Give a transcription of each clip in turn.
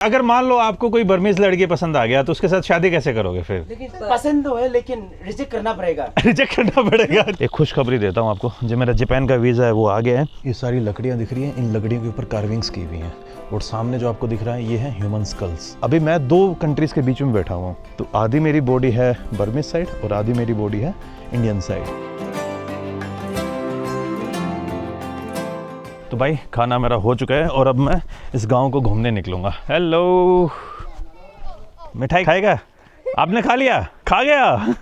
अगर मान लो आपको कोई बर्मीज लड़की पसंद आ गया तो उसके साथ शादी कैसे करोगे फिर? लेकिन पसंद तो है लेकिन रिजेक्ट करना पड़ेगा। रिजेक्ट करना पड़ेगा। एक खुशखबरी देता हूँ आपको, जो मेरा जापान का वीज़ा है वो आ गया है। ये सारी लकड़ियाँ दिख रही हैं, इन लकड़ियों के ऊपर कार्विंग्स की हुई हैं और सामने जो आपको दिख रहा है ये है ह्यूमन स्कल्स। अभी मैं 2 कंट्रीज़ के बीच में बैठा हुआ हूँ, तो आधी मेरी बॉडी है बर्मीज साइड और आधी मेरी बॉडी है इंडियन साइड। तो भाई खाना मेरा हो चुका है और अब मैं इस गांव को घूमने निकलूंगा। हेलो, मिठाई खाएगा? आपने खा लिया? खा गया?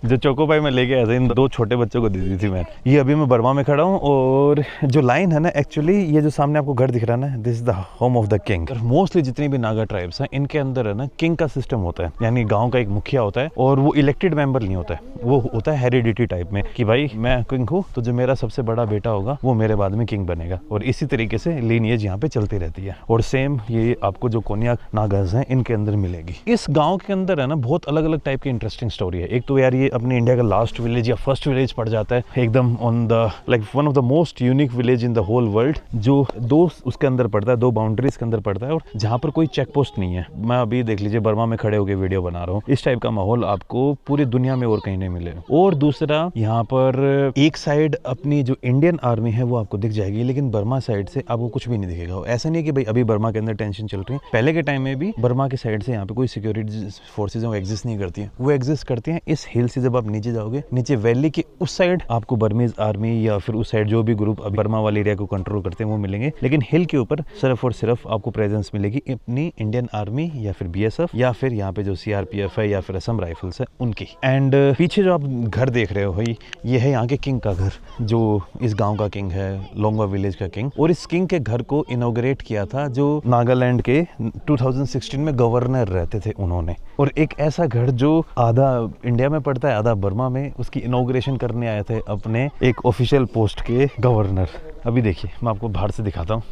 जो चोको पाई मैं लेके आया था, इन 2 छोटे बच्चों को दे दी थी मैं। ये अभी मैं बर्मा में खड़ा हूँ और जो लाइन है ना, एक्चुअली ये जो सामने आपको घर दिख रहा है ना, this is the home of the king. Mostly जितनी भी नागा ट्राइब्स हैं इनके अंदर है ना किंग का सिस्टम होता है, यानी गाँव का एक मुखिया होता है और वो इलेक्टेड मेंबर नहीं होता है, वो होता है हेरिडिटी टाइप में कि भाई मैं किंग हूँ तो जो मेरा सबसे बड़ा बेटा होगा वो मेरे बाद में किंग बनेगा। और इसी तरीके से लीनिएज यहाँ पे चलती रहती है। और सेम ये आपको जो कोन्याक नागाज हैं इनके अंदर मिलेगी। इस गाँव के अंदर है ना बहुत अलग अलग टाइप की इंटरेस्टिंग स्टोरी है। एक तो यार ये अपने इंडिया का लास्ट विलेज या फर्स्ट विलेज पड़ जाता है एकदम on the like one of the most unique village in the whole world, जो 2 उसके अंदर पड़ता है, 2 बाउंड्रीज के अंदर पड़ता है और जहाँ पर कोई चेक पोस्ट नहीं है। मैं अभी देख लीजिए बर्मा में खड़े होकर वीडियो बना रहा हूँ। इस टाइप का माहौल आपको पूरी दुनिया में और कहीं नहीं मिले। और दूसरा, यहाँ पर एक साइड अपनी जो इंडियन आर्मी है वो आपको दिख जाएगी, लेकिन बर्मा साइड से आपको कुछ भी नहीं दिखेगा। ऐसा नहीं है कि भाई अभी बर्मा के अंदर टेंशन चल रही है, पहले के टाइम में भी बर्मा के साइड से यहाँ पे कोई सिक्योरिटी फोर्सेज वो एग्जिस्ट नहीं करती है, वो एग्जिस्ट करती हैं इस हिल से। जब आप नीचे जाओगे, नीचे वैली के उस साइड आपको बर्मीज आर्मी या फिर उस साइड जो भी ग्रुप अभी बर्मा वाले एरिया को कंट्रोल करते हैं वो मिलेंगे, लेकिन हिल के ऊपर सिर्फ और सिर्फ आपको प्रेजेंस मिलेगी अपनी इंडियन आर्मी या फिर बीएसएफ या फिर यहाँ पे जो सीआरपीएफ है या फिर असम राइफल्स है उनकी। एंड पीछे जो आप घर देख रहे हो भाई, ये है यहाँ के किंग का घर, जो इस गाँव का किंग है, लोंगवा विलेज का किंग। और इस किंग के घर को इनॉग्रेट किया था जो नागालैंड के 2016 में गवर्नर रहते थे उन्होंने। और एक ऐसा घर जो आधा इंडिया में पड़ता है आधा बर्मा में, उसकी इनॉग्रेशन करने आए थे अपने एक ऑफिशियल पोस्ट के गवर्नर। अभी देखिए मैं आपको बाहर से दिखाता हूँ,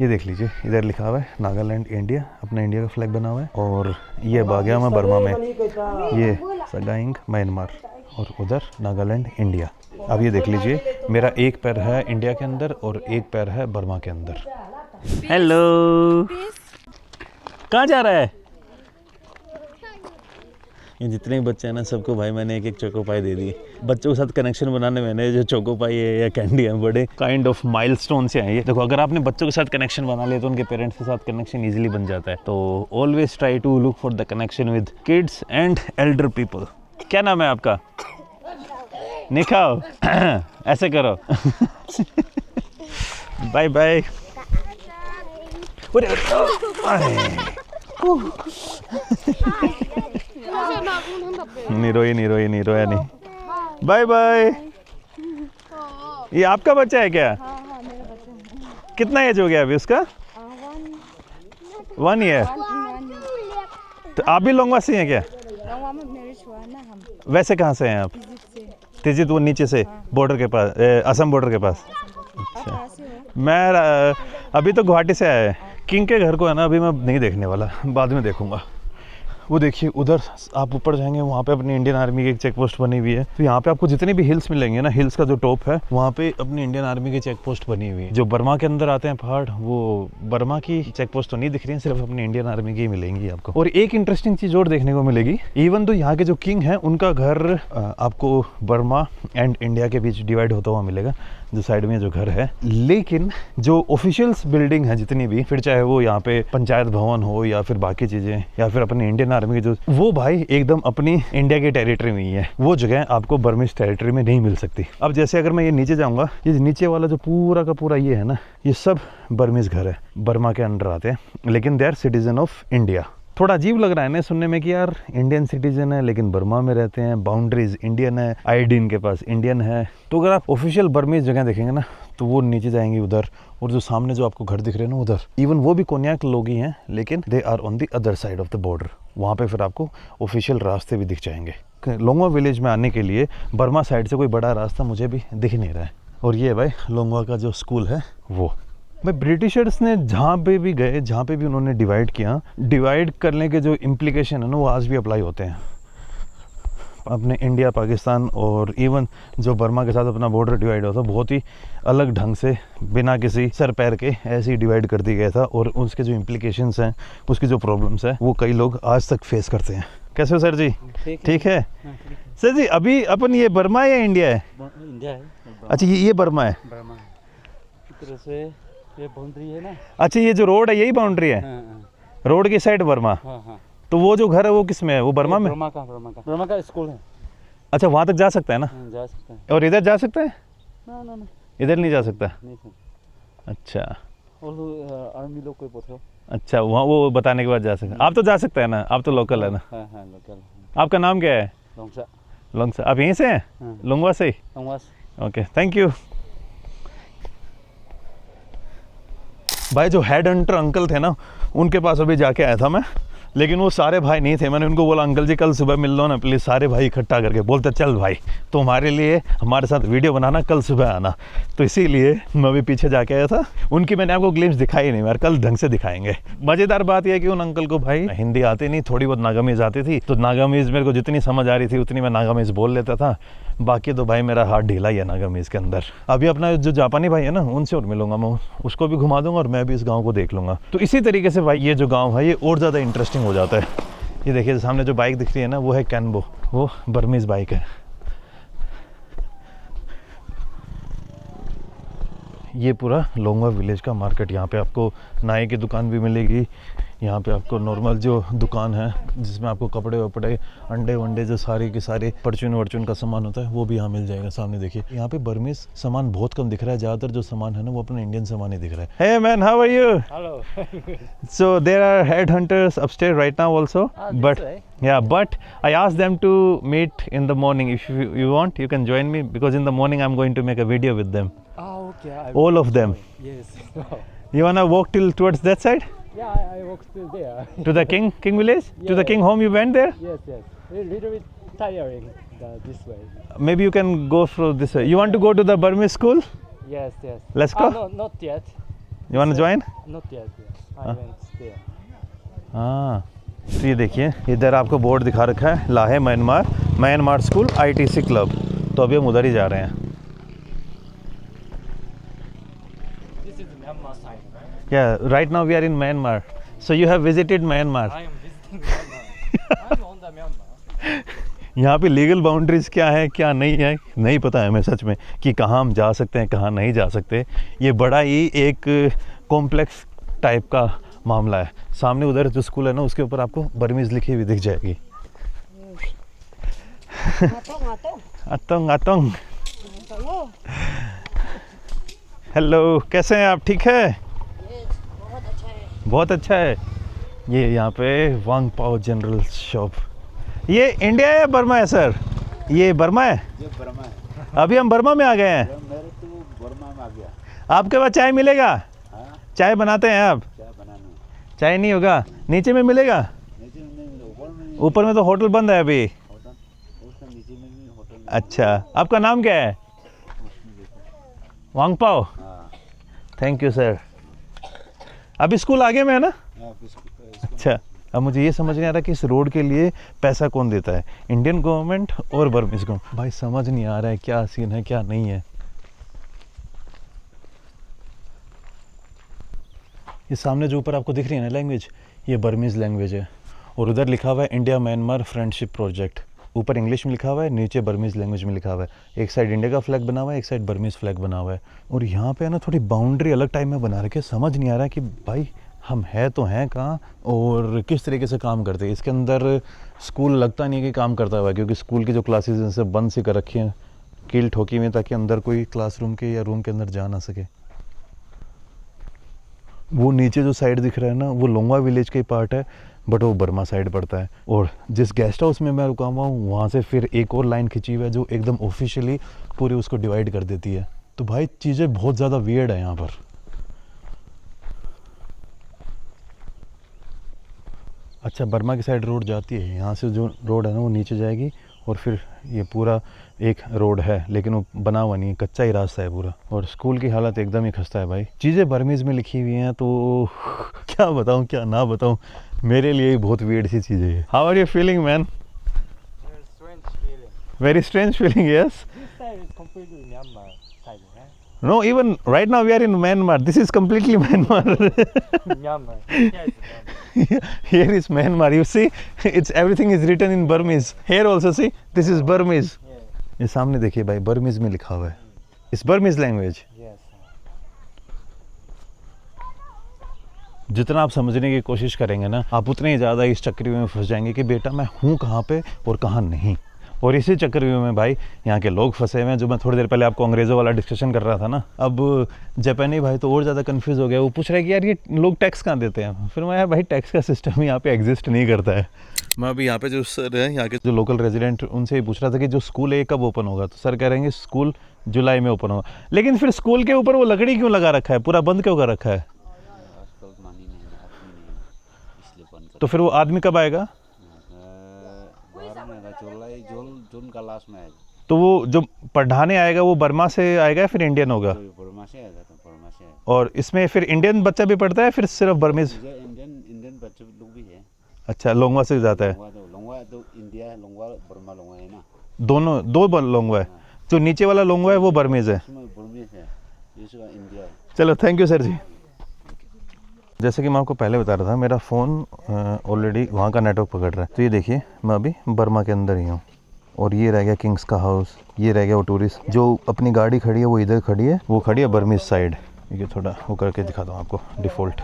ये देख लीजिए इधर लिखा हुआ है नागालैंड इंडिया, अपना इंडिया का फ्लैग बना हुआ है। और ये बागिया में बर्मा में, ये सगाइंग म्यांमार और उधर नागालैंड इंडिया। अब ये देख लीजिए मेरा एक पैर है इंडिया के अंदर और एक पैर है बर्मा के अंदर। हेलो, कहाँ जा रहा है? ये जितने भी बच्चे हैं ना सबको भाई मैंने एक चोको पाई दे दी। बच्चों के साथ कनेक्शन बनाने मैंने जो चोको पाई है या कैंडी है बड़े काइंड ऑफ माइलस्टोन से हैं ये। देखो अगर आपने बच्चों के साथ कनेक्शन बना लिया तो उनके पेरेंट्स के साथ कनेक्शन इजीली बन जाता है। तो always try to look for the connection with kids and elder people. क्या नाम है आपका? निखाओ ऐसे करो। Bye bye. नहीं रोया नहीं। Bye bye. ये आपका बच्चा है क्या? हाँ, मेरा बच्चा है। कितना एज हो गया अभी उसका? 1 ईयर। तो आप भी लोंगवा से हैं क्या? लोंगवा में मैरिज हुआ ना हम। वैसे कहाँ से हैं आप? तिजित, वो नीचे से बॉर्डर के पास, असम बॉर्डर के पास। अच्छा, मैं अभी तो गुवाहाटी से आया है। किंग के घर को है ना अभी मैं नहीं देखने वाला, बाद में देखूंगा। वो देखिए उधर आप ऊपर जाएंगे, वहाँ पे अपनी इंडियन आर्मी की एक चेक पोस्ट बनी हुई है। तो यहाँ पे आपको जितने भी हिल्स मिलेंगे ना, हिल्स का जो टॉप है वहाँ पे अपनी इंडियन आर्मी की चेक पोस्ट बनी हुई है। जो बर्मा के अंदर आते हैं पहाड़, वो बर्मा की चेक पोस्ट तो नहीं दिख रही है, सिर्फ अपनी इंडियन आर्मी की मिलेंगी आपको। और एक इंटरेस्टिंग चीज और देखने को मिलेगी, इवन तो यहाँ के जो किंग है उनका घर आपको बर्मा एंड इंडिया के बीच डिवाइड होता हुआ मिलेगा, जो साइड में जो घर है। लेकिन जो ऑफिशियल्स बिल्डिंग है जितनी भी, फिर चाहे वो यहाँ पे पंचायत भवन हो या फिर बाकी चीजें या फिर अपनी इंडियन आर्मी की जो, वो भाई एकदम अपनी इंडिया के टेरिटरी में ही है। वो जगह आपको बर्मिश टेरिटरी में नहीं मिल सकती। अब जैसे अगर मैं ये नीचे जाऊंगा, ये नीचे वाला जो पूरा का पूरा ये है ना, ये सब बर्मिश घर है, बर्मा के अंडर आते हैं, लेकिन they are citizen of India. थोड़ा अजीब लग रहा है ना सुनने में कि यार इंडियन सिटीजन है लेकिन बर्मा में रहते हैं, बाउंड्रीज इंडियन है, आईडी इनके पास इंडियन है। तो अगर आप ऑफिशियल बर्मीज जगह देखेंगे ना तो वो नीचे जाएंगे उधर, और जो सामने जो आपको घर दिख रहे हैं ना उधर, इवन वो भी कोन्याक लोग ही हैं, लेकिन they are on the other side of the border. वहाँ पे फिर आपको ऑफिशियल रास्ते भी दिख जाएंगे। लोंगवा विलेज में आने के लिए बर्मा साइड से कोई बड़ा रास्ता मुझे भी दिख नहीं रहा है। और ये भाई लोंगवा का जो स्कूल है वो भाई ब्रिटिशर्स ने जहाँ पे भी गए, जहाँ पे भी उन्होंने डिवाइड किया, डिवाइड करने के जो इम्प्लीकेशन है ना वो आज भी अप्लाई होते हैं। अपने इंडिया पाकिस्तान और इवन जो बर्मा के साथ अपना बॉर्डर डिवाइड हुआ था, बहुत ही अलग ढंग से बिना किसी सर पैर के ऐसे ही डिवाइड कर दिया गया था। और उसके जो इम्प्लीकेशंस हैं, उसकी जो प्रॉब्लम्स हैं, वो कई लोग आज तक फेस करते हैं। कैसे हो सर जी? ठीक है सर जी। अभी अपन ये बर्मा है या इंडिया है? इंडिया है। अच्छा, ये बर्मा है। बर्मा इस तरह से ये बाउंड्री है ना। अच्छा, ये जो रोड है यही बाउंड्री है? हाँ रोड की साइड बर्मा। हाँ। तो वो जो घर है वो किस में है? वो बर्मा में? बर्मा का स्कूल है। अच्छा, वहाँ तक जा सकता है ना? जा सकता है। और इधर जा सकता है? ना इधर नहीं जा सकता? नहीं सर। अच्छा आर्मी लोग कोई पूछो। अच्छा, वहाँ वो बताने के बाद जा सकते हैं। आप तो जा सकते हैं ना, आप तो लोकल है ना? हाँ लोकल। आपका नाम क्या है? लोंगसा। लोंगसा। आप यहीं से हैं? हाँ। लुंगवा से ही? लोंगवास। Okay, thank you. भाई जो हेड हंटर अंकल थे ना, उनके पास अभी जाके आया था मैं, लेकिन वो सारे भाई नहीं थे। मैंने उनको बोला अंकल जी कल सुबह मिल लो ना प्लीज़। सारे भाई इकट्ठा करके बोलते चल भाई तुम्हारे लिए हमारे साथ वीडियो बनाना, कल सुबह आना। तो इसीलिए मैं अभी पीछे जाके आया था। उनकी मैंने आपको ग्लिम्स दिखाई नहीं यार, कल ढंग से दिखाएंगे। मज़ेदार बात यह है कि उन अंकल को भाई हिंदी आती नहीं, थोड़ी बहुत नागामीज़ आती थी। तो नागामीज़ मेरे को जितनी समझ आ रही थी उतनी मैं नागामीज़ बोल लेता था। बाकी तो भाई मेरा हाथ ढीला ही है नागामीज़ के अंदर। अभी अपना जो जापानी भाई है ना, उनसे और मिलूंगा मैं, उसको भी घुमा दूंगा और मैं भी इस गाँव को देख लूँगा। तो इसी तरीके से भाई ये जो गाँव है ये और ज़्यादा इंटरेस्टिंग हो जाता है। ये देखिए सामने जो बाइक दिख रही है ना, वो है कैनबो, वो बर्मीज़ बाइक है। ये पूरा लोंगवा विलेज का मार्केट। यहाँ पे आपको नाई की दुकान भी मिलेगी। यहाँ पे आपको नॉर्मल जो दुकान है जिसमें आपको कपड़े वपड़े, अंडे वंडे, जो सारी के सारे परचून वर्चून का सामान होता है, वो भी यहाँ मिल जाएगा। सामने देखिए यहाँ पे बर्मीज़ सामान बहुत कम दिख रहा है। ज़्यादातर जो सामान है ना वो अपना इंडियन सामान ही दिख रहा है। Hey man, how are you? Hello. So there are headhunters upstairs right now also, but yeah, but I asked them to meet in the morning. If you want, you can join me because in the morning I'm going to make a video with them. Okay. All of them. Yes. You wanna walk till towards that side Yeah, I walk still there. to the King village, to the Yeah. King home? You went there? Yes. A little bit tiring this way. Maybe you can go through this way. You want to go to the Burmese school? Yes. Let's go. No, not yet. You wanna join? Not yet. I went there. हाँ, तो ये देखिए इधर आपको board दिखा रखा है, लाहे म्यांमार स्कूल ITC क्लब। तो अभी हम उधर ही जा रहे हैं। This is Myanmar side, right? Yeah, right now we are in Myanmar. So you have visited Myanmar. I am visiting Myanmar. I'm on the Myanmar. यहाँ पे लीगल बाउंड्रीज क्या है क्या नहीं है नहीं पता है हमें सच में, कि कहाँ हम जा सकते हैं कहाँ नहीं जा सकते। ये बड़ा ही एक कॉम्प्लेक्स टाइप का मामला है। सामने उधर जो स्कूल है ना, उसके ऊपर आपको बर्मीज़ लिखी हुई दिख जाएगी। आतंग हेलो, कैसे हैं आप? ठीक है? बहुत अच्छा है। ये यहाँ पे वांग पाओ जनरल शॉप। ये इंडिया है या बर्मा है सर? ये बर्मा है? ये बर्मा है। अभी हम बर्मा में आ गए हैं। मेरे तो बर्मा में आ गया। आपके पास चाय मिलेगा? हाँ, चाय बनाते हैं आप? क्या बनाना? चाय नहीं होगा? नीचे में मिलेगा? नीचे में ऊपर में। ऊपर में तो होटल बंद है अभी। होटल उसका नीचे में भी होटल में। अच्छा, आपका नाम क्या है? वांग पाओ। हाँ, थैंक यू सर। अभी स्कूल आगे में है ना? अच्छा, अब मुझे ये समझ नहीं आ रहा कि इस रोड के लिए पैसा कौन देता है, इंडियन गवर्नमेंट और बर्मीज गवर्नमेंट। भाई समझ नहीं आ रहा है क्या सीन है क्या नहीं है। ये सामने जो ऊपर आपको दिख रही है ना लैंग्वेज, ये बर्मीज लैंग्वेज है। और उधर लिखा हुआ है इंडिया म्यांमार फ्रेंडशिप प्रोजेक्ट। ऊपर इंग्लिश में लिखा हुआ है, नीचे बर्मीज लैंग्वेज में लिखा हुआ है। एक साइड इंडिया का फ्लैग बना हुआ है, एक साइड बर्मीज फ्लैग बना हुआ है। और यहाँ पे है ना थोड़ी बाउंड्री अलग टाइप में बना रखी है। समझ नहीं आ रहा है कि भाई हम है तो हैं कहाँ और किस तरीके से काम करते हैं। इसके अंदर स्कूल लगता नहीं है कि काम करता हुआ है, क्योंकि स्कूल की जो क्लासेस हैं सब बंद सी कर रखी हैं, कील ठोकी हुई, ताकि अंदर कोई क्लासरूम के या रूम के अंदर जा ना सके। वो नीचे जो साइड दिख रहा है ना, वो लोंगवा विलेज का ही पार्ट है, बट वो बर्मा साइड पड़ता है। और जिस गेस्ट हाउस में मैं रुका हुआ हूँ, वहाँ से फिर एक और लाइन खिंची हुई है जो एकदम ऑफिशियली पूरे उसको डिवाइड कर देती है। तो भाई चीज़ें बहुत ज़्यादा वियर्ड है यहाँ पर। अच्छा, बर्मा की साइड रोड जाती है, यहाँ से जो रोड है ना वो नीचे जाएगी और फिर ये पूरा एक रोड है, लेकिन वो बना हुआ नहीं है, कच्चा ही रास्ता है पूरा। और स्कूल की हालत एकदम ही खस्ता है भाई। चीज़ें बर्मीज़ में लिखी हुई हैं तो क्या बताऊँ क्या ना बताऊँ, मेरे लिए ही बहुत वियर्ड सी चीज़ें है। How are you feeling man? Strange feeling. Very strange feeling, yes. This side is completely Myanmar side, right? No, even right now we are in Myanmar. This is completely Myanmar. Myanmar. Yeah, it's Myanmar. Here is Myanmar. You see, it's everything is written in Burmese. Here also see, this is Burmese. Yeah. ये सामने देखिए भाई, Burmese में लिखा हुआ है. इस Burmese language. Yes. जितना आप समझने की कोशिश करेंगे ना, आप उतने ही ज़्यादा इस चक्रव्यूह में फंस जाएंगे कि बेटा मैं हूँ कहाँ पे और कहाँ नहीं. और इसी चक्रव्यूह में भाई यहाँ के लोग फंसे हुए हैं. जो मैं थोड़ी देर पहले आपको अंग्रेज़ों वाला डिस्कशन कर रहा था ना, अब जापानी भाई तो और ज़्यादा कंफ्यूज हो गया. वो पूछ रहा है कि यार ये लोग टैक्स कहाँ देते हैं. फिर मैं यार भाई टैक्स का सिस्टम यहाँ पे एग्जिस्ट नहीं करता है. मैं अभी यहाँ पे जो सर है, यहाँ के जो लोकल रेजिडेंट, उनसे ही पूछ रहा था कि जो स्कूल है कब ओपन होगा. तो सर कह रहे हैं कि स्कूल जुलाई में ओपन होगा. लेकिन फिर स्कूल के ऊपर वो लकड़ी क्यों लगा रखा है, पूरा बंद क्यों कर रखा है. आजकल मानी नहीं है, आदमी नहीं है, इसलिए बंद कर. तो फिर वो आदमी कब आएगा. बाहर में आएगा, जुलाई जून का लास्ट में आएगा. तो वो जो पढ़ाने आएगा वो बर्मा से आएगा या फिर इंडियन होगा. तो बर्मा से आएगा, तो बर्मा से आएगा. और इसमें फिर इंडियन बच्चा भी पढ़ता है फिर सिर्फ बर्मीज. इंडियन बच्चे लोग भी है. अच्छा, लोंगवा से जाता है. लोंगवा तो इंडिया है, लोंगवा बर्मा लोंगवा है ना. दोनों दो लोंगवा है. जो नीचे वाला लोंगवा है वो बर्मीज है. इसमें बर्मीज है, इसका इंडिया है. चलो, थैंक यू सर जी. जैसे कि मैं आपको पहले बता रहा था, मेरा फ़ोन ऑलरेडी वहाँ का नेटवर्क पकड़ रहा है. तो ये देखिए, मैं अभी बर्मा के अंदर ही हूँ. और ये रह गया किंग्स का हाउस. ये रह गया वो टूरिस्ट. जो अपनी गाड़ी खड़ी है वो इधर खड़ी है, वो खड़ी है बर्मीज साइड. ये थोड़ा वो करके दिखाता हूँ आपको डिफ़ॉल्ट.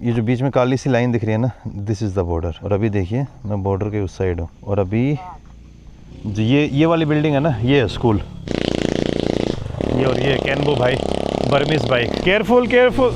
ये जो बीच में काली सी लाइन दिख रही है ना, दिस इज़ द बॉर्डर. और अभी देखिए मैं बॉर्डर के उस साइड हूँ. और अभी जो ये वाली बिल्डिंग है ना, ये है स्कूल. ये और ये कैनबो भाई, बर्मीज बाइक. Careful careful.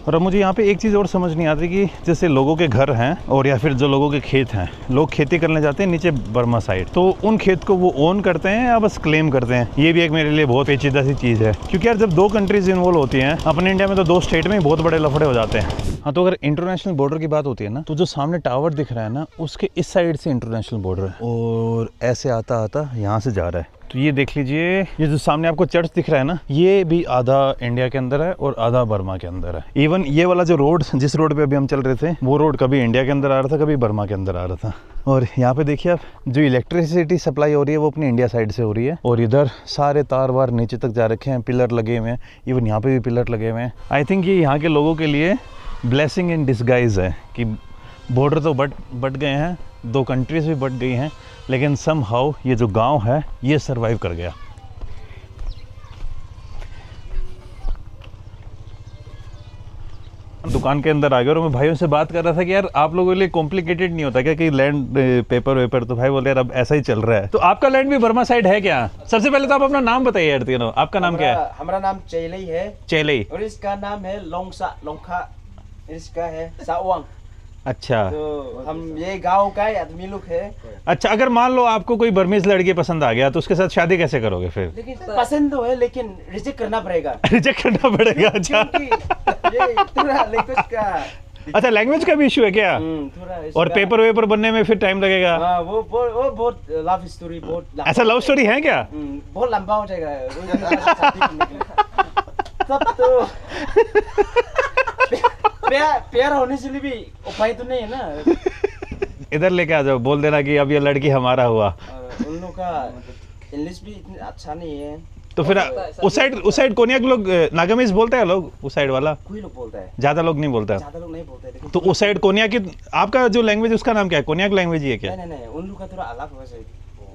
और अब मुझे यहाँ पे एक चीज़ और समझ नहीं आती कि जैसे लोगों के घर हैं और या फिर जो लोगों के खेत हैं, लोग खेती करने जाते हैं नीचे बर्मा साइड, तो उन खेत को वो ओन करते हैं या बस क्लेम करते हैं. ये भी एक मेरे लिए बहुत पेचीदा सी चीज़ है. क्योंकि यार जब दो कंट्रीज इन्वॉल्व होती हैं, अपने इंडिया में तो दो स्टेट में ही बहुत बड़े लफड़े हो जाते हैं. हाँ, तो अगर इंटरनेशनल बॉर्डर की बात होती है ना, तो जो सामने टावर दिख रहा है ना, उसके इस साइड से इंटरनेशनल बॉर्डर है. और ऐसे आता आता यहाँ से जा रहा है. तो ये देख लीजिए, ये जो सामने आपको चर्च दिख रहा है ना, ये भी आधा इंडिया के अंदर है और आधा बर्मा के अंदर है. इवन ये वाला जो रोड, जिस रोड पे अभी हम चल रहे थे, वो रोड कभी इंडिया के अंदर आ रहा था, कभी बर्मा के अंदर आ रहा था. और यहाँ पे देखिए आप, जो इलेक्ट्रिसिटी सप्लाई हो रही है वो अपनी इंडिया साइड से हो रही है. और इधर सारे तार वार नीचे तक जा रखे हैं, पिलर लगे हुए हैं. इवन यहाँ पे भी पिलर लगे हुए हैं. आई थिंक ये यहाँ के लोगों के लिए ब्लेसिंग इन डिस्गाइज है कि बॉर्डर तो बट गए हैं, दो कंट्रीज भी बट गई हैं, लेकिन समहाउ ये जो गांव है ये सरवाइव कर गया. दुकान के अंदर आ गया और मैं भाइयों से बात कर रहा था कि यार आप लोगों के लिए कॉम्प्लिकेटेड नहीं होता क्या कि लैंड पेपर वेपर. तो भाई बोले यार अब ऐसा ही चल रहा है. तो आपका लैंड भी बर्मा साइड है क्या. सबसे पहले तो आप अपना नाम बताइए यार तीनों. आपका नाम क्या है. हमारा नाम चेलई है. चेलई. और इसका नाम है लोंखा. इसका है सावांग. अच्छा, तो हम ये गांव का आदमी लोग है. अच्छा. अगर मान लो आपको कोई बर्मीज लड़की पसंद आ गया तो उसके साथ शादी कैसे करोगे फिर. लेकिन पसंद तो है, लेकिन रिजेक्ट करना पड़ेगा. रिजेक्ट करना पड़ेगा. अच्छा, क्योंकि ये थोड़ा लैंग्वेज का. अच्छा, लैंग्वेज का भी इशू है क्या. थोड़ा और पेपर वेपर बनने में फिर टाइम लगेगा. हाँ, वो बहुत लव स्टोरी, बहुत ऐसा लव स्टोरी है क्या. बहुत लंबा हो जाएगा. तब तो प्यार होने से भी उपाय तो नहीं है ना. इधर लेके आ जाओ, बोल देना कि अब ये लड़की हमारा हुआ. उन लोग का इंग्लिश भी इतना अच्छा नहीं है. तो फिर उस साइड कोनियाक लोग नागामीज बोलते हैं लोग. उस साइड वाला कोई लोग बोलता है, ज्यादा लोग नहीं बोलता. ज्यादा लोग नहीं बोलते. लेकिन तो उस साइड कोनियाक की आपका जो लैंग्वेज उसका नाम क्या है. कोनियाक लैंग्वेज ही है क्या. नहीं, उन लोग का थोड़ा अलग होगा.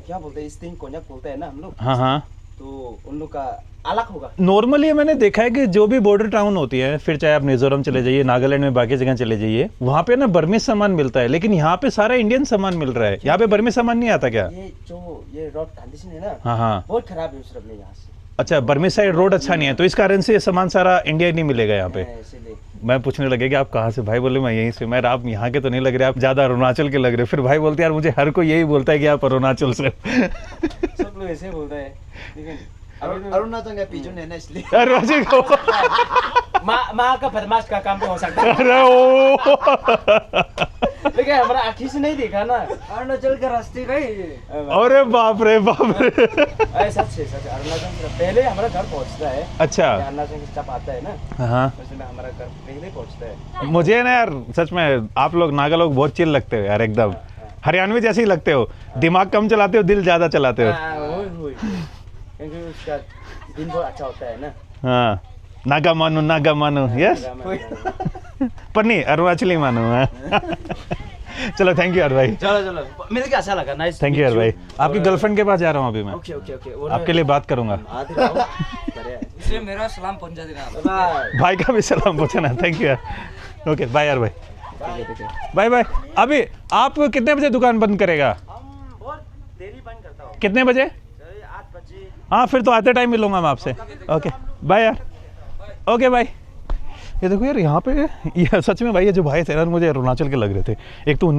क्या बोलते हैं, इस दिन कोनियाक बोलते हैं ना हम लोग. हाँ, तो उन लोग का अलग होगा. नॉर्मली मैंने देखा है कि जो भी बॉर्डर टाउन होती है, फिर चाहे आप मिजोरम चले जाइए, नागालैंड में बाकी जगह चले जाइए, वहाँ पे ना बर्मीज सामान मिलता है. लेकिन यहाँ पे सारा इंडियन सामान मिल रहा है. यहाँ पे बर्मीज सामान नहीं आता क्या. ये रोड कंडीशन है ना, हाँ, बहुत खराब है उस में यहाँ से. अच्छा, बर्मीज साइड रोड अच्छा नहीं है, तो इस कारण से ये सामान सारा इंडिया ही नहीं मिलेगा यहाँ पे. इसीलिए मैं पूछने लगे कि आप कहाँ से. भाई बोले मैं यहीं से. मैं आप यहाँ के तो नहीं लग रहे, आप ज्यादा अरुणाचल के लग रहे. फिर भाई बोलते यार मुझे हर कोई यही बोलता है कि आप अरुणाचल से. सब लोग ऐसे बोलते हैं. लेकिन अरुणाचल का पिजन है ना, इसलिए अरुणाचल को माँ का बदमाश का काम भी हो सकता है. अरे ओ लेकिन हमारा आँखी से नहीं देखा ना, अरुणाचल का रास्ते का ही ये। अरे बाप रे बाप रे। सच है सच, अरुणाचल से पहले हमारा घर पहुंचता है। अच्छा। अरुणाचल से स्टॉप आता है ना, हाँ, उसमें हमारा घर पहले पहुंचता है। मुझे ना यार सच में आप लोग नागा लोग बहुत चिल लगते हो यार, एकदम हरियाणवी जैसे ही लगते हो, दिमाग कम चलाते हो, दिल ज्यादा चलाते हो। क्योंकि उसका दिन बहुत अच्छा होता है ना। हाँ, नागा मानो, यस। पर नहीं, अरुणाचली मानो। हाँ। चलो थैंक यू यार भाई। चलो मिल के अच्छा लगा, नाइस। थैंक यू यार भाई। आपकी गर्लफ्रेंड के पास जा रहा हूँ अभी मैं। ओके आपके लिए बात करूंगा। इसलिए मेरा सलाम पहुंचा देना। भाई का भी सलाम पहुंचाना। थैंक यू यार। ओके बाय यार भाई। Bye bye. अभी आप कितने बजे दुकान बंद करेगा? बहुत देरी बंद करता हूँ। कितने बजे? 8 बजे। हाँ फिर तो आते टाइम मिलूंगा मैं आपसे। ओके बाय यार। Okay bye. ये देखो यार, यहाँ पे ये सच में भाई, ये जो भाई थे ना मुझे अरुणाचल के लग रहे थे। एक तो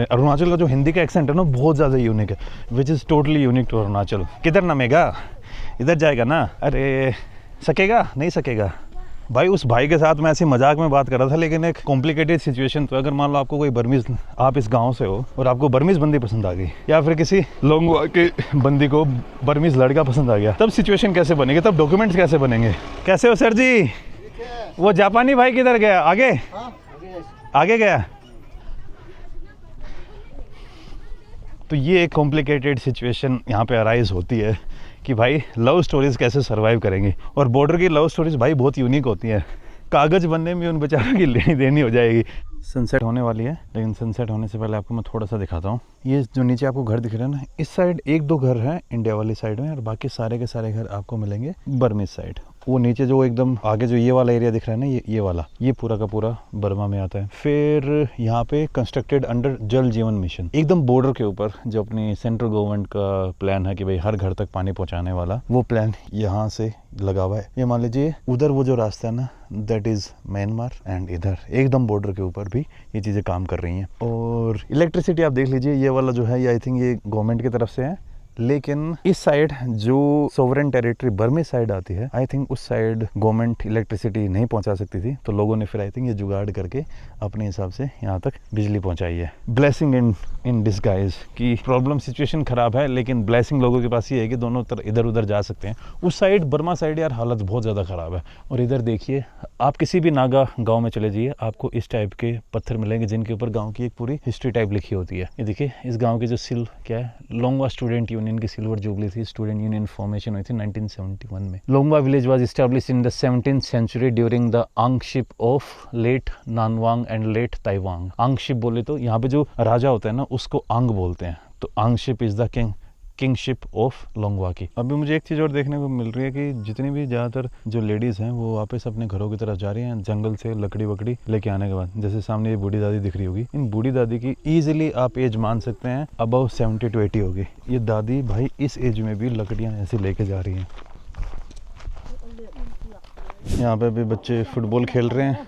अरुणाचल का जो हिंदी का एक्सेंट है ना बहुत ज़्यादा यूनिक है, which is totally unique to Arunachal. किधर नमेगा? इधर जाएगा ना? अरे सकेगा नहीं सकेगा भाई। उस भाई के साथ मैं ऐसे मजाक में बात कर रहा था, लेकिन एक कॉम्प्लिकेटेड सिचुएशन। तो अगर मान लो आपको कोई बर्मीज, आप इस गांव से हो और आपको बर्मीज बंदी पसंद आ गई, या फिर किसी लोंगवा के बंदी को बर्मीज लड़का पसंद आ गया, तब सिचुएशन कैसे बनेगी, तब डॉक्यूमेंट्स कैसे बनेंगे? कैसे हो सर जी? वो जापानी भाई किधर गया? आगे आगे गया। तो ये एक कॉम्प्लिकेटेड सिचुएशन यहाँ पे अराइज होती है कि भाई लव स्टोरीज कैसे सरवाइव करेंगी। और बॉर्डर की लव स्टोरीज भाई बहुत यूनिक होती हैं। कागज़ बनने में उन बेचारों की लेनी देनी हो जाएगी। सनसेट होने वाली है, लेकिन सनसेट होने से पहले आपको मैं थोड़ा सा दिखाता हूँ। ये जो नीचे आपको घर दिख रहे हैं ना, इस साइड 1-2 घर हैं इंडिया वाली साइड में, और बाकी सारे के सारे घर आपको मिलेंगे बर्मीज साइड। वो नीचे जो एकदम आगे जो ये वाला एरिया दिख रहा है ना, ये वाला, ये पूरा का पूरा बर्मा में आता है। फिर यहाँ पे कंस्ट्रक्टेड अंडर जल जीवन मिशन, एकदम बॉर्डर के ऊपर जो अपनी सेंट्रल गवर्नमेंट का प्लान है कि भाई हर घर तक पानी पहुँचाने वाला, वो प्लान यहाँ से लगा हुआ है। ये मान लीजिए उधर वो जो रास्ता है ना, दैट इज़ म्यांमार, एंड इधर एकदम बॉर्डर के ऊपर भी ये चीज़ें काम कर रही हैं। और इलेक्ट्रिसिटी आप देख लीजिए, ये वाला जो है ये आई थिंक ये गवर्नमेंट की तरफ से है, लेकिन इस साइड जो सोवरेन टेरिटरी बर्मी साइड आती है, आई थिंक उस साइड गवर्नमेंट इलेक्ट्रिसिटी नहीं पहुंचा सकती थी, तो लोगों ने फिर आई थिंक ये जुगाड़ करके अपने हिसाब से यहाँ तक बिजली पहुंचाई है। ब्लेसिंग इन डिस्गाइज की प्रॉब्लम, सिचुएशन खराब है, लेकिन ब्लेसिंग लोगों के पास ये है कि दोनों तरफ इधर उधर जा सकते हैं। उस साइड बर्मा साइड यार हालत बहुत ज़्यादा ख़राब है। और इधर देखिए, आप किसी भी नागा गाँव में चले जाइए, आपको इस टाइप के पत्थर मिलेंगे जिनके ऊपर गाँव की एक पूरी हिस्ट्री टाइप लिखी होती है। ये देखिए, इस गाँव की जो सिल क्या है, लोंगवा स्टूडेंट यूनियन की सिल्वर जुबली थी। स्टूडेंट यूनियन फॉर्मेशन हुई थी 1971 में। Longwa village was established in the 17th century during the angship of late Nanwang and late Taiwang. Angship बोले तो यहाँ पे जो राजा होता है ना, उसको आंग बोलते हैं, तो angship is the kingship of Longwa की। अभी मुझे एक चीज़ और देखने को मिल रही है कि जितनी भी ज़्यादातर जो लेडीज़ हैं वो वापस अपने घरों की तरफ जा रही हैं जंगल से लकड़ी वकड़ी लेके आने के बाद। जैसे सामने ये बूढ़ी दादी दिख रही होगी, इन बूढ़ी दादी की ईजिली आप एज मान सकते हैं अबव 70 to 80 होगी। ये दादी भाई इस एज में भी लकड़ियाँ ऐसे लेके जा रही हैं। यहाँ पे भी बच्चे फुटबॉल खेल रहे हैं,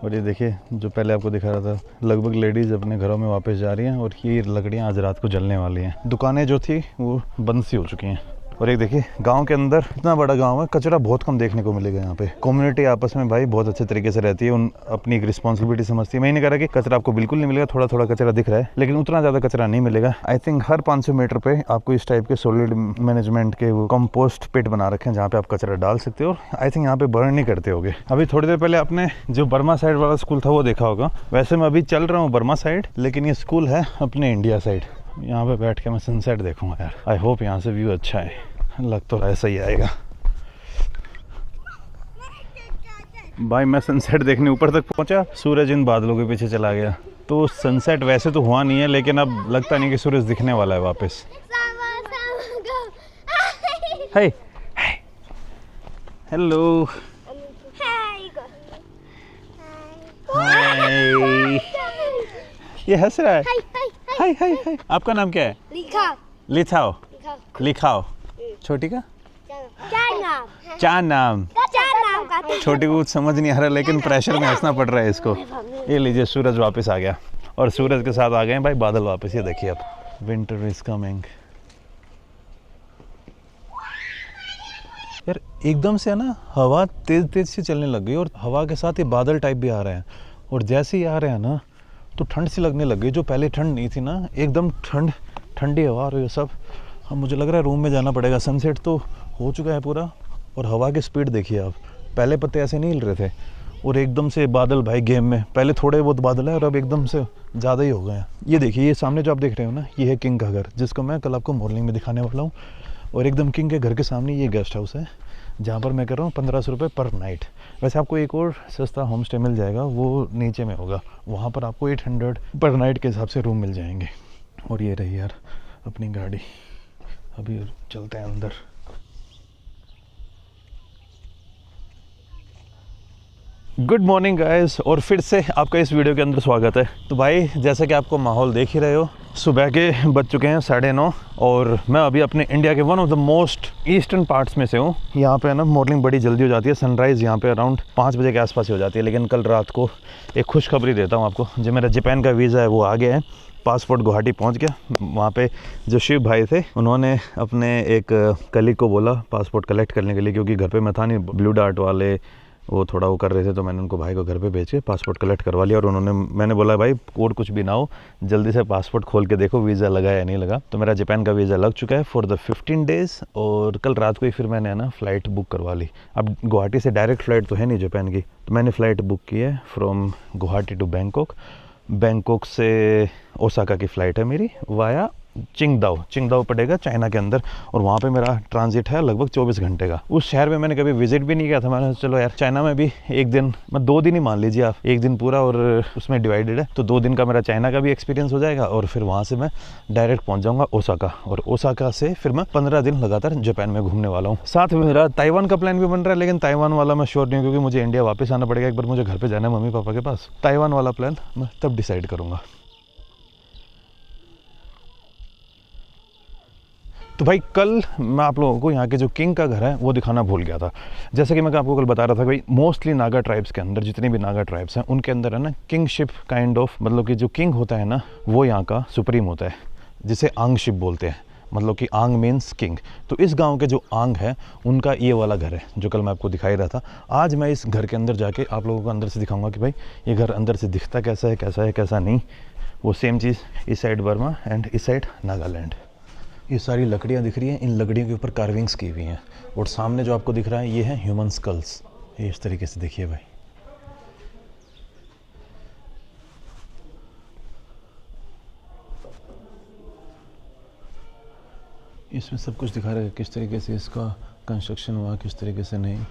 और ये देखिए जो पहले आपको दिखा रहा था, लगभग लेडीज़ अपने घरों में वापस जा रही हैं, और ये लकड़ियाँ आज रात को जलने वाली हैं। दुकानें जो थी वो बंद सी हो चुकी हैं। और एक देखिए, गांव के अंदर इतना बड़ा गांव है, कचरा बहुत कम देखने को मिलेगा यहाँ पे। कम्युनिटी आपस में भाई बहुत अच्छे तरीके से रहती है, उन अपनी एक रिस्पॉन्सिबिलिटी समझती है। मैं नहीं कह रहा कि कचरा आपको बिल्कुल नहीं मिलेगा, थोड़ा थोड़ा कचरा दिख रहा है, लेकिन उतना ज़्यादा कचरा नहीं मिलेगा। आई थिंक हर 500 मीटर पे आपको इस टाइप के सॉलिड मैनेजमेंट के वो कंपोस्ट पिट बना रखे हैं, जहाँ पे आप कचरा डाल सकते हो। और आई थिंक यहाँ पे बर्न नहीं करते होगे। अभी थोड़ी देर पहले आपने जो बर्मा साइड वाला स्कूल था वो देखा होगा। वैसे मैं अभी चल रहा हूँ बर्मा साइड, लेकिन ये स्कूल है अपने इंडिया साइड। यहाँ पे बैठ के मैं सनसेट देखूँगा यार। आई होप यहाँ से व्यू अच्छा है, लग तो ऐसा ही आएगा। भाई मैं सनसेट देखने ऊपर तक पहुंचा, सूरज इन बादलों के पीछे चला गया। तो सनसेट वैसे तो हुआ नहीं है, लेकिन अब लगता नहीं कि सूरज दिखने वाला है वापस। हाय हेलो, हाय, ये हंस रहा है। हाय हाय हाय। आपका नाम क्या है? लिखाओ। लिखाओ। छोटी का चार नाम। छोटी को कुछ समझ नहीं आ रहा, लेकिन प्रेशर में हंसना पड़ रहा है इसको। ये लीजिए, सूरज वापस आ गया, और सूरज के साथ आ गए भाई बादल वापस। ये देखिए, अब विंटर इज कमिंग। यार एकदम से ना हवा तेज तेज से चलने लग गई, और हवा के साथ ये बादल टाइप भी आ रहे हैं। और जैसे ही आ रहे हैं ना, तो ठंड सी लगने लग गई, जो पहले ठंड नहीं थी ना, एकदम ठंडी हवा और ये सब। अब मुझे लग रहा है रूम में जाना पड़ेगा। सनसेट तो हो चुका है पूरा, और हवा की स्पीड देखिए आप, पहले पत्ते ऐसे नहीं हिल रहे थे, और एकदम से बादल भाई गेम में, पहले थोड़े बहुत बादल है और अब एकदम से ज़्यादा ही हो गए हैं। ये देखिए, ये सामने जो आप देख रहे हो ना, ये है किंग का घर, जिसको मैं कल आपको मॉर्निंग में दिखाने वाला हूँ। और एकदम किंग के घर के सामने ये गेस्ट हाउस है, जहाँ पर मैं कर रहा हूँ 1500 रुपये पर नाइट। वैसे आपको एक और सस्ता होम स्टे मिल जाएगा, वो नीचे में होगा, वहाँ पर आपको 800 पर नाइट के हिसाब से रूम मिल जाएंगे। और ये रही यार अपनी गाड़ी, अभी चलते हैं अंदर। गुड मॉर्निंग गाइस, और फिर से आपका इस वीडियो के अंदर स्वागत है। तो भाई जैसा कि आपको माहौल देख ही रहे हो, सुबह के बज चुके हैं 9:30, और मैं अभी अपने इंडिया के one of the most eastern parts में से हूँ। यहाँ पे ना मॉर्निंग बड़ी जल्दी हो जाती है, सनराइज़ यहाँ पे अराउंड 5 बजे के आसपास ही हो जाती है। लेकिन कल रात को एक खुशखबरी देता हूँ आपको, जो मेरा जापान का वीज़ा है वो आ गया है, पासपोर्ट गुवाहाटी पहुंच गया। वहाँ पे जो शिव भाई थे, उन्होंने अपने एक कलीग को बोला पासपोर्ट कलेक्ट करने के लिए, क्योंकि घर पे मैं था नहीं, ब्लू डार्ट वाले वो थोड़ा वो कर रहे थे, तो मैंने उनको भाई को घर पे भेज के पासपोर्ट कलेक्ट करवा लिया। और मैंने बोला भाई कोड कुछ भी ना हो, जल्दी से पासपोर्ट खोल के देखो वीज़ा लगा या नहीं लगा। तो मेरा जापान का वीज़ा लग चुका है फॉर द 15 डेज़, और कल रात को ही फिर मैंने ना फ़्लाइट बुक करवा ली। अब गुवाहाटी से डायरेक्ट फ़्लाइट तो है नहीं जापान की, तो मैंने फ़्लाइट बुक की है from Guwahati to Bangkok. Bangkok से ओसाका की फ़्लाइट है मेरी, वाया चिंगदाओ पड़ेगा चाइना के अंदर, और वहाँ पे मेरा ट्रांजिट है लगभग 24 घंटे का। उस शहर में मैंने कभी विजिट भी नहीं किया था। मैंने चलो यार चाइना में भी एक दिन, मैं 2 दिन ही मान लीजिए आप, एक दिन पूरा और उसमें डिवाइडेड है, तो 2 दिन का मेरा चाइना का भी एक्सपीरियंस हो जाएगा, और फिर वहाँ से मैं डायरेक्ट पहुँच जाऊँगा ओसाका, और ओसाका से फिर मैं 15 दिन लगातार जापान में घूमने वाला हूँ। साथ में मेरा ताइवान का प्लान भी बन रहा है, लेकिन ताइवान वाला मैं श्योर नहीं हूँ, क्योंकि मुझे इंडिया वापस आना पड़ेगा। एक बार मुझे घर पर जाना है मम्मी पापा के पास। ताइवान वाला प्लान मैं तब डिसाइड करूँगा। तो भाई कल मैं आप लोगों को यहाँ के जो किंग का घर है वो दिखाना भूल गया था। जैसे कि मैं आपको कल बता रहा था, भाई मोस्टली नागा ट्राइब्स के अंदर, जितने भी नागा ट्राइब्स हैं उनके अंदर है ना किंगशिप काइंड ऑफ, मतलब कि जो किंग होता है ना वो यहाँ का सुप्रीम होता है, जिसे आंगशिप बोलते हैं, मतलब कि आंग मीन्स किंग। तो इस गांव के जो आंग है उनका ये वाला घर है, जो कल मैं आपको दिखाई रहा था। आज मैं इस घर के अंदर जाके आप लोगों को अंदर से दिखाऊंगा कि भाई ये घर अंदर से दिखता कैसा है कैसा नहीं। वो सेम चीज़ इस साइड बर्मा एंड इस साइड नागालैंड। ये सारी लकड़ियाँ दिख रही हैं, इन लकड़ियों के ऊपर कार्विंग्स की हुई हैं, और सामने जो आपको दिख रहा है ये है ह्यूमन स्कल्स। ये इस तरीके से देखिए भाई, इसमें सब कुछ दिखा रहा है किस तरीके से इसका कंस्ट्रक्शन हुआ, किस तरीके से नहीं।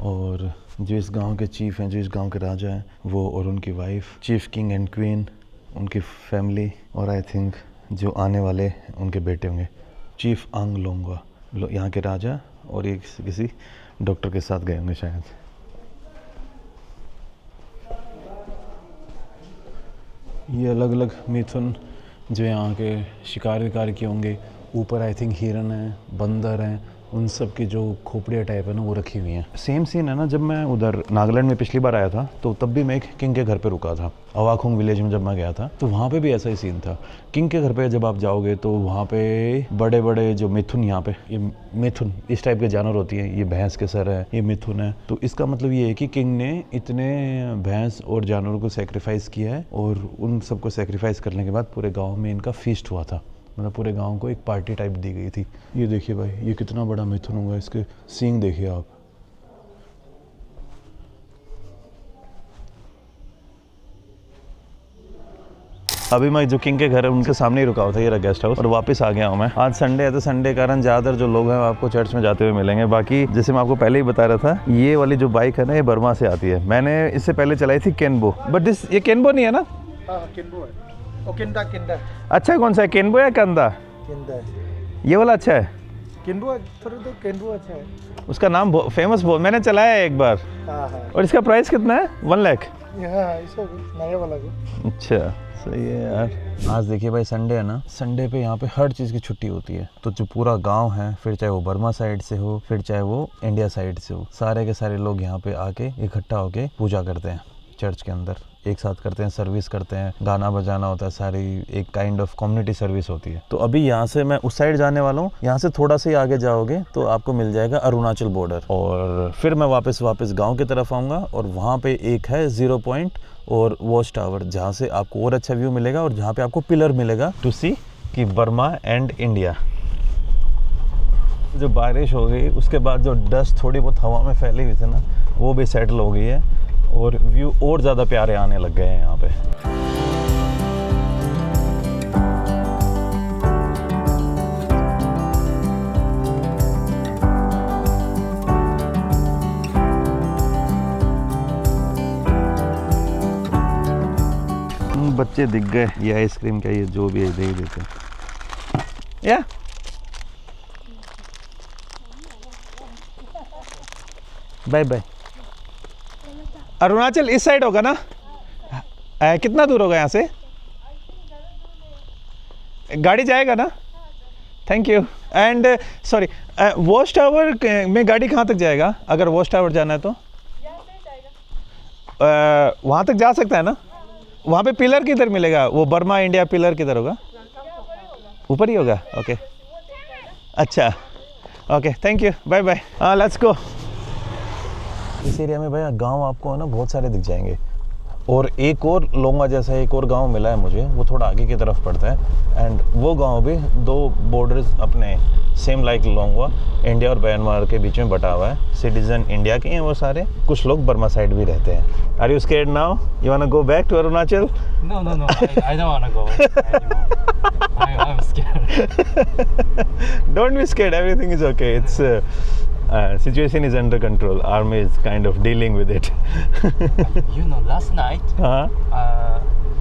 और जो इस गांव के चीफ हैं, जो इस गांव के राजा हैं, वो और उनकी wife, chief king and queen, उनकी फैमिली, और आई थिंक जो आने वाले उनके बेटे होंगे, चीफ आंग लोंगा, यहाँ के राजा, और एक किसी डॉक्टर के साथ गए होंगे शायद। ये अलग अलग मिथुन जो यहाँ के शिकार विकार किए होंगे, ऊपर आई थिंक हिरन है, बंदर हैं, उन सब की जो खोपड़ियाँ टाइप है ना वो रखी हुई हैं। सेम सीन है ना, जब मैं उधर नागालैंड में पिछली बार आया था तो तब भी मैं एक किंग के घर पे रुका था, अवाखोंग विलेज में जब मैं गया था, तो वहाँ पे भी ऐसा ही सीन था। किंग के घर पे जब आप जाओगे तो वहाँ पे बड़े बड़े जो मिथुन, यहाँ पे ये मिथुन इस टाइप के जानवर होती हैं, ये भैंस के सर है, ये मिथुन है। तो इसका मतलब ये है कि किंग ने इतने भैंस और जानवरों को सेक्रीफाइस किया है, और उन सबको सेक्रीफाइस करने के बाद पूरे गाँव में इनका फीस्ट हुआ था, मतलब पूरे गांव को एक पार्टी टाइप दी गई थी। ये देखिए भाई, ये कितना बड़ा मिथुन होगा, इसके सींग देखिए आप। अभी मैं जो किंग के घर है उनके सामने ही रुका हुआ था, ये रहा गेस्ट हाउस, और वापस आ गया हूँ मैं। आज संडे है, तो संडे के कारण ज़्यादातर जो लोग हैं आपको चर्च में जाते हुए मिलेंगे। बाकी जैसे मैं आपको पहले ही बता रहा था, ये वाली जो बाइक है ना, ये बर्मा से आती है। मैंने इससे पहले चलाई थी केनबो, बट ये केनबो नहीं है ना? केनबो है। ओ केंदा अच्छा कौन सा है, केनबो या कंदा? केंदा, ये वाला अच्छा है। केनबो थोड़ा तो केनबो अच्छा है। उसका नाम फेमस बहुत, मैंने चलाया है एक बार। हाँ। और इसका प्राइस कितना है? 1 लाख। इसको नया वाला को। अच्छा सही है यार। आज देखिए भाई संडे है ना, संडे पे यहाँ पे हर चीज़ की छुट्टी होती है, तो जो पूरा गांव है, फिर चाहे वो बर्मा साइड से हो, फिर चाहे वो इंडिया साइड से हो, सारे के सारे लोग यहाँ पे आके इकट्ठा होके पूजा करते हैं। चर्च के अंदर, एक साथ करते हैं, सर्विस करते हैं, गाना बजाना होता है, सारी एक काइंड ऑफ कम्युनिटी सर्विस होती है। तो अभी यहाँ से मैं उस साइड जाने वाला हूँ, यहाँ से थोड़ा सा ही आगे जाओगे तो आपको मिल जाएगा अरुणाचल बॉर्डर, और फिर मैं वापस गाँव की तरफ आऊँगा, और वहाँ पे एक है 0 पॉइंट और वॉच टावर, जहाँ से आपको और अच्छा व्यू मिलेगा और जहाँ पे आपको पिलर मिलेगा टू सी कि बर्मा एंड इंडिया। जो बारिश हो गई उसके बाद जो डस्ट थोड़ी बहुत हवा में फैली हुई थी ना, वो भी सेटल हो गई है और व्यू और ज़्यादा प्यारे आने लग गए हैं यहाँ पे। बच्चे दिख गए, ये आइसक्रीम का ये जो भी है दे देते हैं या बाय बाय। अरुणाचल इस साइड होगा ना? कितना दूर होगा यहाँ से? गाड़ी जाएगा ना? Thank you. And sorry, watch tower में गाड़ी कहाँ तक जाएगा? अगर वॉच टावर जाना है तो वहाँ तक जा सकता है ना? वहाँ पे पिलर किधर मिलेगा? वो बर्मा इंडिया पिलर किधर होगा? ऊपर ही होगा? ओके अच्छा okay thank you bye bye. हाँ लेट्स गो। इस एरिया में भैया गांव आपको ना बहुत सारे दिख जाएंगे, और एक और लोंगा जैसा एक और गांव मिला है मुझे, वो थोड़ा आगे की तरफ पड़ता है, एंड वो गांव भी 2 बॉर्डर्स अपने सेम लाइक लोंगा इंडिया और म्यांमार के बीच में बटा हुआ है। सिटीजन इंडिया के हैं वो सारे, कुछ लोग बर्मा साइड भी रहते हैं। Are you scared now? You want to go back to Arunachal? No, I don't want to go anymore. I'm scared. Don't be scared, everything is okay. It's situation is under control. Army is kind of dealing with it. You know, last night Uh-huh.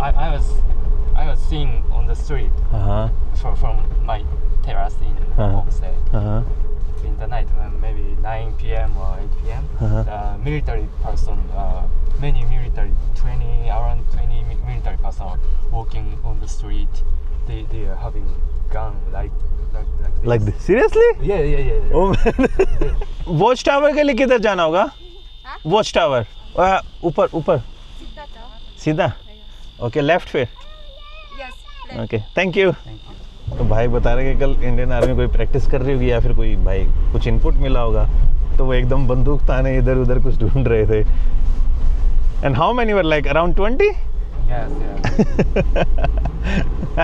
I was seeing on the street Uh-huh. from my terrace in homestay. Uh-huh. In the night, maybe 9 p.m. or 8 p.m. The military person, many military, around 20 military person walking on the street. They are having gun like this. Like this? Seriously? Yeah. Oh man. Watch tower के लिए किधर जाना होगा? Watch tower ऊपर सीधा? Okay left फिर? Okay thank you. तो भाई बता रहे कि कल इंडियन आर्मी कोई प्रैक्टिस कर रही होगी या फिर कोई भाई कुछ इनपुट मिला होगा, तो वो एकदम बंदूक ताने इधर उधर कुछ ढूंढ रहे थे। And how many were like around 20? Yes.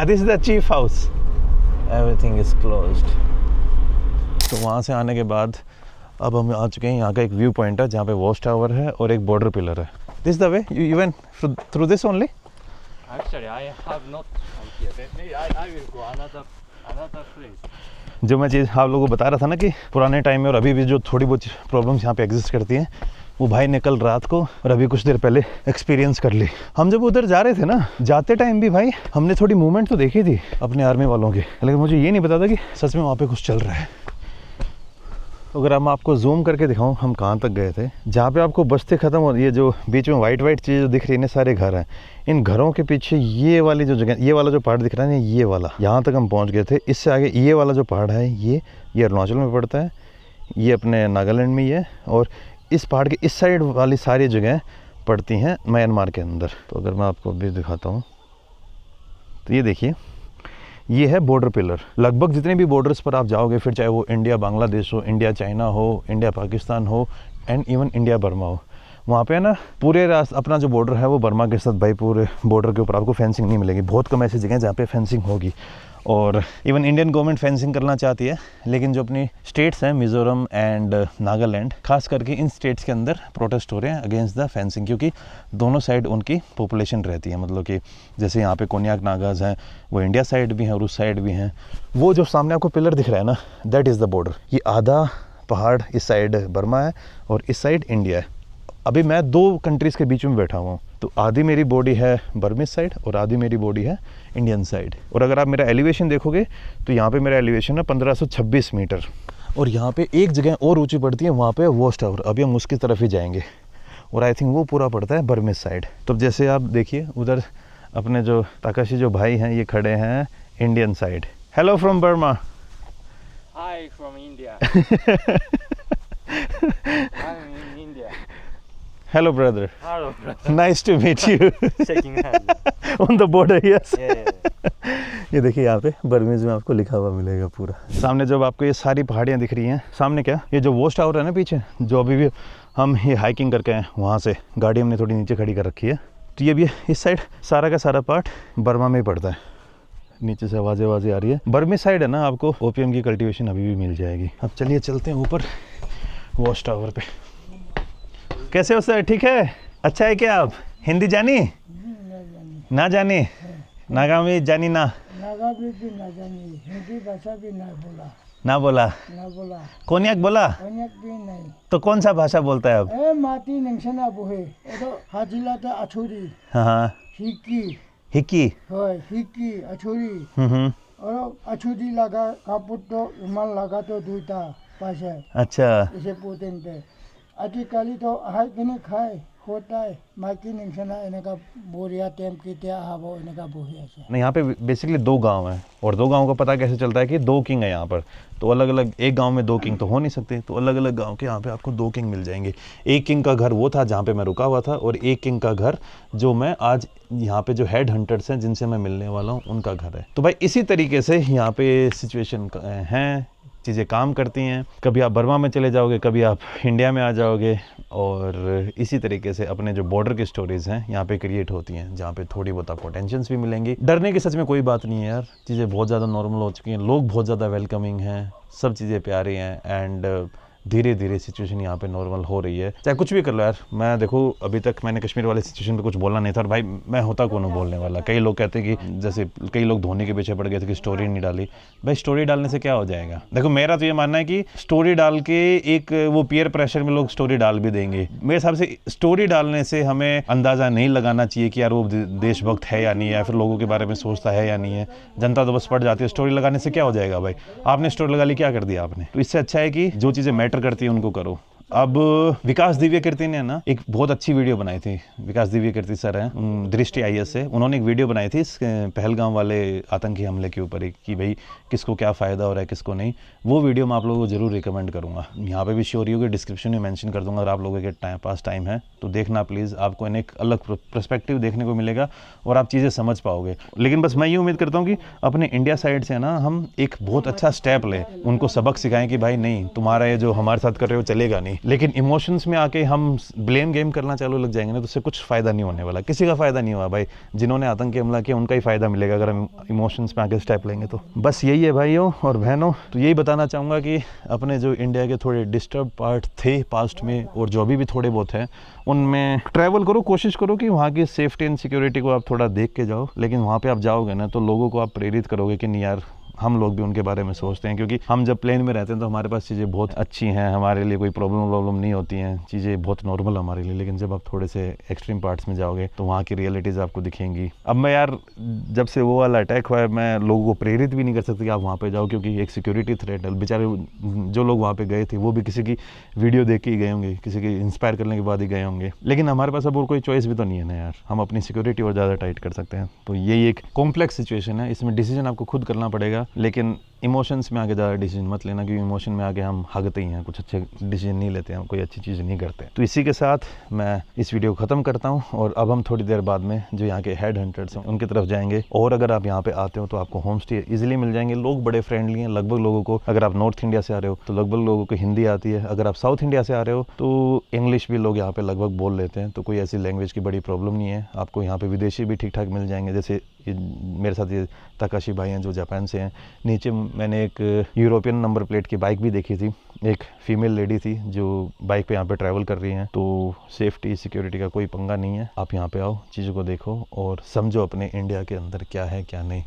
This is the chief house. Everything is closed. तो वहाँ से आने के बाद अब हम आ चुके हैं, यहाँ का एक व्यू पॉइंट है जहाँ पे वॉच टावर है और एक बॉर्डर पिलर है। This the way you went through this only? Actually, I have not idea. Maybe I will go another place. जो मैं चीज़ आप लोगों को बता रहा था ना कि पुराने टाइम में और अभी भी जो थोड़ी बहुत प्रॉब्लम्स यहाँ पे एग्जिस्ट करती हैं, वो भाई ने कल रात को और अभी कुछ देर पहले एक्सपीरियंस कर ली। हम जब उधर जा रहे थे ना, जाते टाइम भी भाई हमने थोड़ी मूवमेंट तो देखी थी अपने आर्मी वालों की, लेकिन मुझे ये नहीं पता था कि सच में वहाँ पे कुछ चल रहा है। अगर हम आपको जूम करके दिखाऊं हम कहाँ तक गए थे, जहाँ पे आपको बस्ती ख़त्म हो, ये जो बीच में वाइट चीज़ दिख रही है ना, सारे घर हैं। इन घरों के पीछे ये वाली जो जगह, ये वाला जो पहाड़ दिख रहा है ना, ये वाला, यहाँ तक हम पहुँच गए थे। इससे आगे ये वाला जो पहाड़ है ये अरुणाचल में पड़ता है, ये अपने नागालैंड में ही है, और इस पहाड़ के इस साइड वाली सारी जगह पड़ती हैं म्यांमार के अंदर। तो अगर मैं आपको अभी दिखाता हूँ तो ये देखिए, ये है बॉर्डर पिलर। लगभग जितने भी बॉर्डर्स पर आप जाओगे, फिर चाहे वो इंडिया बांग्लादेश हो, इंडिया चाइना हो, इंडिया पाकिस्तान हो, एंड इवन इंडिया बर्मा हो, वहाँ पे ना पूरे अपना जो बॉर्डर है वो बर्मा के साथ भाई पूरे बॉर्डर के ऊपर आपको फेंसिंग नहीं मिलेगी। बहुत कम ऐसी जगह जहाँ पे फेंसिंग होगी, और इवन इंडियन गवर्नमेंट फेंसिंग करना चाहती है, लेकिन जो अपनी स्टेट्स हैं मिज़ोरम एंड नागालैंड, खास करके इन स्टेट्स के अंदर प्रोटेस्ट हो रहे हैं अगेंस्ट द फेंसिंग, क्योंकि दोनों साइड उनकी पॉपुलेशन रहती है। मतलब कि जैसे यहाँ पे कोन्याक नागाज हैं, वो इंडिया साइड भी हैं और उस साइड भी हैं। वो जो सामने आपको पिलर दिख रहा है ना, दैट इज़ द बॉर्डर। ये आधा पहाड़ इस साइड बर्मा है और इस साइड इंडिया है। अभी मैं 2 कंट्रीज़ के बीच में बैठा हुआ हूँ, तो आधी मेरी बॉडी है बर्मिस साइड और आधी मेरी बॉडी है इंडियन साइड। और अगर आप मेरा एलिवेशन देखोगे तो यहाँ पे मेरा एलिवेशन है 1526 मीटर, और यहाँ पे एक जगह और ऊंची पड़ती है, वहाँ पे वॉच टावर। अभी हम उसकी तरफ ही जाएंगे, और आई थिंक वो पूरा पड़ता है बर्मिस साइड। तो जैसे आप देखिए उधर अपने जो ताकाशी जो भाई हैं ये खड़े हैं Indian side. Hello from Burma. Hi from India. I'm in India. Hello, brother. Hello, Nice to meet you. shaking hand. On the border, yes. Yeah. ये देखिए यहाँ पे बर्मीज में आपको लिखा हुआ मिलेगा पूरा। सामने जब आपको ये सारी पहाड़ियाँ दिख रही हैं, सामने क्या ये जो वॉच टावर है ना पीछे, जो अभी भी हम ये हाइकिंग करके आए वहाँ से गाड़ी हमने थोड़ी नीचे खड़ी कर रखी है। तो ये भी इस साइड सारा का सारा पार्ट बर्मा में ही पड़ता है। नीचे से आवाज़ें आ रही है। बर्मी साइड है ना, आपको ओपीएम की कल्टीवेशन अभी भी मिल जाएगी। अब चलिए चलते हैं ऊपर वॉच टावर पे। कैसे हो सर? ठीक है? अच्छा है क्या? आप हिंदी जानी ना जानी? नागामी जानी ना? नागा भी ना जानी, हिंदी भाषा भी ना बोला। कोन्याक बोला? कोन्याक भी नहीं। तो कौन सा भाषा बोलता है अब? ए माटी नंगसना बुहे, एतो हाजिला ता अछुरी, हाँ हिकी, होय हिकी अछुरी, और अछुरी लगा कापुट तो रुमाल लगा तो दुईटा पासे। अच्छा। इसे पोतेन पे आजिकाली तो हाय किने खाए होता है माकी नंगसना इनका बोरिया टेम की त्या हावो इनका बोहिया से। नहीं, यहाँ पे बेसिकली 2 गांव हैं और 2 गांव का पता कैसे चलता है कि 2 किंग है यहाँ पर। तो अलग अलग, एक गांव में 2 किंग तो हो नहीं सकते, तो अलग अलग गांव के यहाँ पे आपको 2 किंग मिल जाएंगे। एक किंग का घर वो था जहाँ पे मैं रुका हुआ था, और एक किंग का घर जो मैं आज यहाँ पे जो हेड हंटर्स हैं जिनसे मैं मिलने वाला हूँ उनका घर है। तो भाई इसी तरीके से यहाँ पे सिचुएशन हैं, चीज़ें काम करती हैं। कभी आप बर्मा में चले जाओगे, कभी आप इंडिया में आ जाओगे, और इसी तरीके से अपने जो बॉर्डर की स्टोरीज़ हैं यहाँ पे क्रिएट होती हैं, जहाँ पे थोड़ी बहुत आपको टेंशन्स भी मिलेंगी। डरने की सच में कोई बात नहीं है यार, चीज़ें बहुत ज़्यादा नॉर्मल हो चुकी हैं, लोग बहुत ज़्यादा वेलकमिंग हैं, सब चीज़ें प्यारी हैं, एंड धीरे धीरे सिचुएशन यहाँ पे नॉर्मल हो रही है। चाहे कुछ भी कर लो यार, मैं देखो अभी तक मैंने कश्मीर वाले सिचुएशन पे कुछ बोलना नहीं था, और भाई मैं होता कौन हूँ बोलने वाला। कई लोग कहते हैं कि जैसे कई लोग धोनी के पीछे पड़ गए थे कि स्टोरी नहीं डाली। भाई स्टोरी डालने से क्या हो जाएगा? देखो मेरा तो ये मानना है कि स्टोरी डाल के एक वो पीयर प्रेशर में लोग स्टोरी डाल भी देंगे। मेरे हिसाब से स्टोरी डालने से हमें अंदाज़ा नहीं लगाना चाहिए कि यार वो देशभक्त है या नहीं है, या फिर लोगों के बारे में सोचता है या नहीं है। जनता तो बस पड़ जाती है। स्टोरी लगाने से क्या हो जाएगा भाई? आपने स्टोरी लगा ली, क्या कर दिया आपने? तो इससे अच्छा है कि जो चीज़ें मैटर करती है उनको करो। अब विकास दिव्य कीर्ति ने ना एक बहुत अच्छी वीडियो बनाई थी। विकास दिव्य कीर्ति सर हैं, दृष्टि IAS से, उन्होंने एक वीडियो बनाई थी इस पहलगाम वाले आतंकी हमले के ऊपर कि भाई किसको क्या फ़ायदा हो रहा है किसको नहीं। वो वीडियो मैं आप लोगों को ज़रूर रिकमेंड करूँगा। यहाँ पे भी श्योरियो के डिस्क्रिप्शन में मेंशन कर दूँगा। अगर आप लोगों के पास टाइम है तो देखना प्लीज़, आपको एक अलग पर्सपेक्टिव देखने को मिलेगा और आप चीज़ें समझ पाओगे। लेकिन बस मैं ये उम्मीद करता हूँ कि अपने इंडिया साइड से ना हम एक बहुत अच्छा स्टेप लें, उनको सबक सिखाएं कि भाई नहीं, तुम्हारा ये जो हमारे साथ कर रहे हो चलेगा नहीं। लेकिन इमोशंस में आके हम ब्लेम गेम करना चालू लग जाएंगे ना, तो उससे कुछ फ़ायदा नहीं होने वाला, किसी का फ़ायदा नहीं हुआ भाई। जिन्होंने आतंकी हमला किया उनका ही फ़ायदा मिलेगा अगर हम इमोशंस में आके स्टेप लेंगे। तो बस यही है भाइयों और बहनों। तो यही बताना चाहूँगा कि अपने जो इंडिया के थोड़े डिस्टर्ब पार्ट थे पास्ट में, और जो अभी भी थोड़े बहुत हैं, उनमें ट्रैवल करो, कोशिश करो कि वहाँ की सेफ्टी एंड सिक्योरिटी को आप थोड़ा देख के जाओ। लेकिन वहाँ पे आप जाओगे ना तो लोगों को आप प्रेरित करोगे कि नहीं यार, हम लोग भी उनके बारे में सोचते हैं, क्योंकि हम जब प्लेन में रहते हैं तो हमारे पास चीज़ें बहुत अच्छी हैं, हमारे लिए कोई प्रॉब्लम नहीं होती हैं, चीज़ें बहुत नॉर्मल हमारे लिए। लेकिन जब आप थोड़े से एक्सट्रीम पार्ट्स में जाओगे तो वहाँ की रियलिटीज़ आपको दिखेंगी। अब मैं यार जब से वो वाला अटैक हुआ है, मैं लोगों को प्रेरित भी नहीं कर सकती कि आप वहाँ पर जाओ, क्योंकि एक सिक्योरिटी थ्रेट है। बेचारे जो लोग वहाँ पर गए थे वो भी किसी की वीडियो देख के ही गए होंगे, किसी की इंस्पायर करने के बाद ही गए होंगे। लेकिन हमारे पास अब और कोई चॉइस भी तो नहीं है ना यार, हम अपनी सिक्योरिटी और ज़्यादा टाइट कर सकते हैं। तो यही एक कॉम्प्लेक्स सिचुएशन है, इसमें डिसीजन आपको खुद करना पड़ेगा। लेकिन इमोशंस में आगे ज़्यादा डिसीजन मत लेना, क्योंकि इमोशन में आगे हम भागते ही हैं, कुछ अच्छे डिसीजन नहीं लेते हैं, कोई अच्छी चीज़ नहीं करते। तो इसी के साथ मैं इस वीडियो को ख़त्म करता हूं, और अब हम थोड़ी देर बाद में जो यहाँ के हेड हंटर्स हैं उनकी तरफ जाएंगे। और अगर आप यहाँ पे आते हो तो आपको होम स्टे ईजिली मिल जाएंगे। लोग बड़े फ्रेंडली हैं, लगभग लोगों को, अगर आप नॉर्थ इंडिया से आ रहे हो तो लगभग लोगों को हिंदी आती है, अगर आप साउथ इंडिया से आ रहे हो तो इंग्लिश भी लोग यहाँ पे लगभग बोल लेते हैं। तो कोई ऐसी लैंग्वेज की बड़ी प्रॉब्लम नहीं है। आपको यहाँ पे विदेशी भी ठीक ठाक मिल जाएंगे, जैसे मेरे साथ ये ताकाशी भाई हैं जो जापान से हैं। नीचे मैंने एक यूरोपियन नंबर प्लेट की बाइक भी देखी थी, एक फीमेल लेडी थी जो बाइक पे यहाँ पे ट्रैवल कर रही हैं। तो सेफ्टी सिक्योरिटी का कोई पंगा नहीं है, आप यहाँ पे आओ, चीज़ों को देखो और समझो अपने इंडिया के अंदर क्या है क्या नहीं।